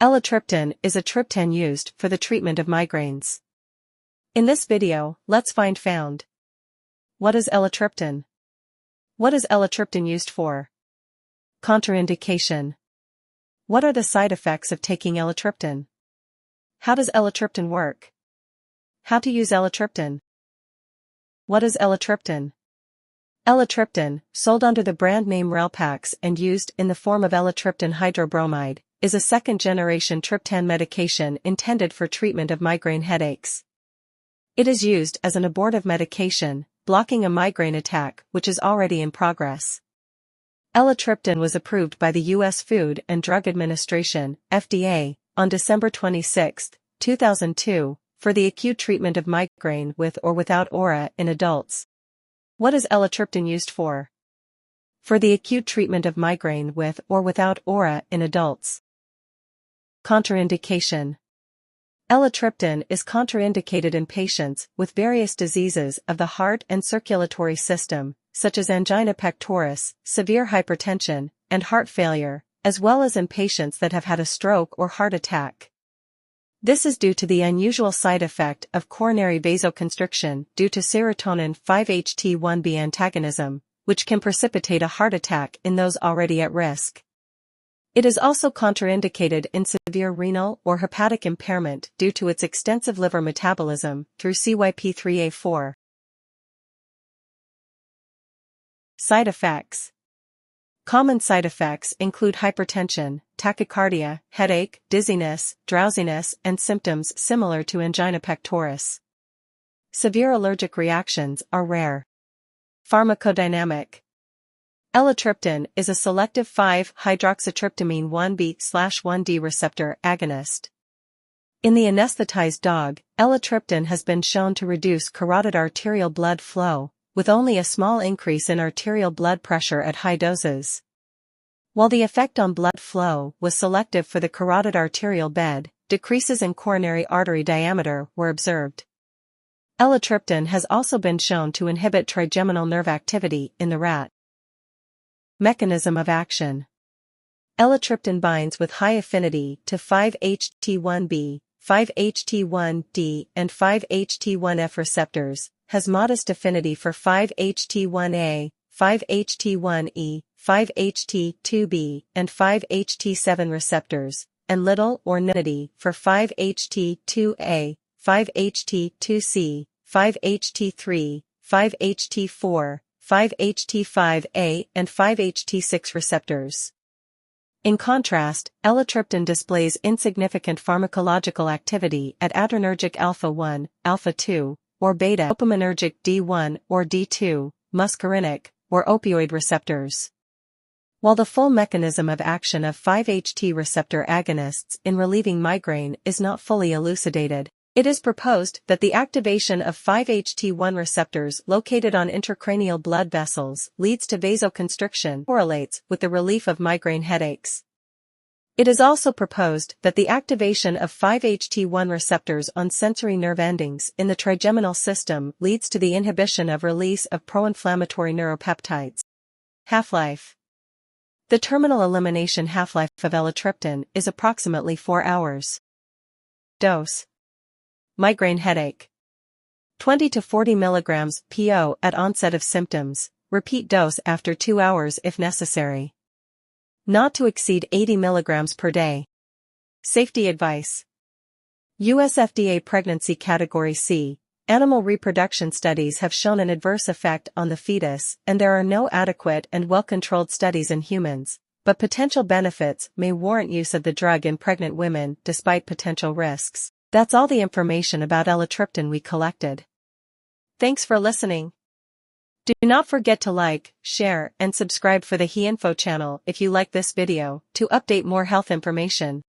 Eletriptan is a triptan used for the treatment of migraines. In this video, let's find. What is Eletriptan? What is Eletriptan used for? Contraindication. What are the side effects of taking Eletriptan? How does Eletriptan work? How to use Eletriptan? What is Eletriptan? Eletriptan, sold under the brand name Relpax and used in the form of Eletriptan hydrobromide, is a second-generation triptan medication intended for treatment of migraine headaches. It is used as an abortive medication, blocking a migraine attack which is already in progress. Eletriptan was approved by the U.S. Food and Drug Administration, FDA, on December 26, 2002, for the acute treatment of migraine with or without aura in adults. What is Eletriptan used for? For the acute treatment of migraine with or without aura in adults. Contraindication. Eletriptan is contraindicated in patients with various diseases of the heart and circulatory system, such as angina pectoris, severe hypertension, and heart failure, as well as in patients that have had a stroke or heart attack. This is due to the unusual side effect of coronary vasoconstriction due to serotonin 5-HT1B antagonism, which can precipitate a heart attack in those already at risk. It is also contraindicated in severe renal or hepatic impairment due to its extensive liver metabolism through CYP3A4. Side effects. Common side effects include hypertension, tachycardia, headache, dizziness, drowsiness, and symptoms similar to angina pectoris. Severe allergic reactions are rare. Pharmacodynamic. Eletriptan is a selective 5-hydroxytryptamine 1B/1D receptor agonist. In the anesthetized dog, Eletriptan has been shown to reduce carotid arterial blood flow, with only a small increase in arterial blood pressure at high doses. While the effect on blood flow was selective for the carotid arterial bed, decreases in coronary artery diameter were observed. Eletriptan has also been shown to inhibit trigeminal nerve activity in the rat. Mechanism of action. Eletriptan binds with high affinity to 5-HT1B, 5-HT1D and 5-HT1F receptors, has modest affinity for 5-HT1A, 5-HT1E, 5-HT2B and 5-HT7 receptors, and little or no affinity for 5-HT2A, 5-HT2C, 5-HT3, 5-HT4, 5-HT5A and 5-HT6 receptors. In contrast, Eletriptan displays insignificant pharmacological activity at adrenergic alpha-1, alpha-2, or beta-dopaminergic D1 or D2, muscarinic, or opioid receptors. While the full mechanism of action of 5-HT receptor agonists in relieving migraine is not fully elucidated, it is proposed that the activation of 5-HT1 receptors located on intracranial blood vessels leads to vasoconstriction correlates with the relief of migraine headaches. It is also proposed that the activation of 5-HT1 receptors on sensory nerve endings in the trigeminal system leads to the inhibition of release of pro-inflammatory neuropeptides. Half-life. The terminal elimination half-life of Eletriptan is approximately 4 hours. Dose. Migraine headache. 20 to 40 mg PO at onset of symptoms, repeat dose after 2 hours if necessary. Not to exceed 80 mg per day. Safety advice. U.S. FDA Pregnancy Category C, animal reproduction studies have shown an adverse effect on the fetus and there are no adequate and well-controlled studies in humans, but potential benefits may warrant use of the drug in pregnant women despite potential risks. That's all the information about Eletriptan we collected. Thanks for listening. Do not forget to like, share, and subscribe for the HeInfo channel if you like this video to update more health information.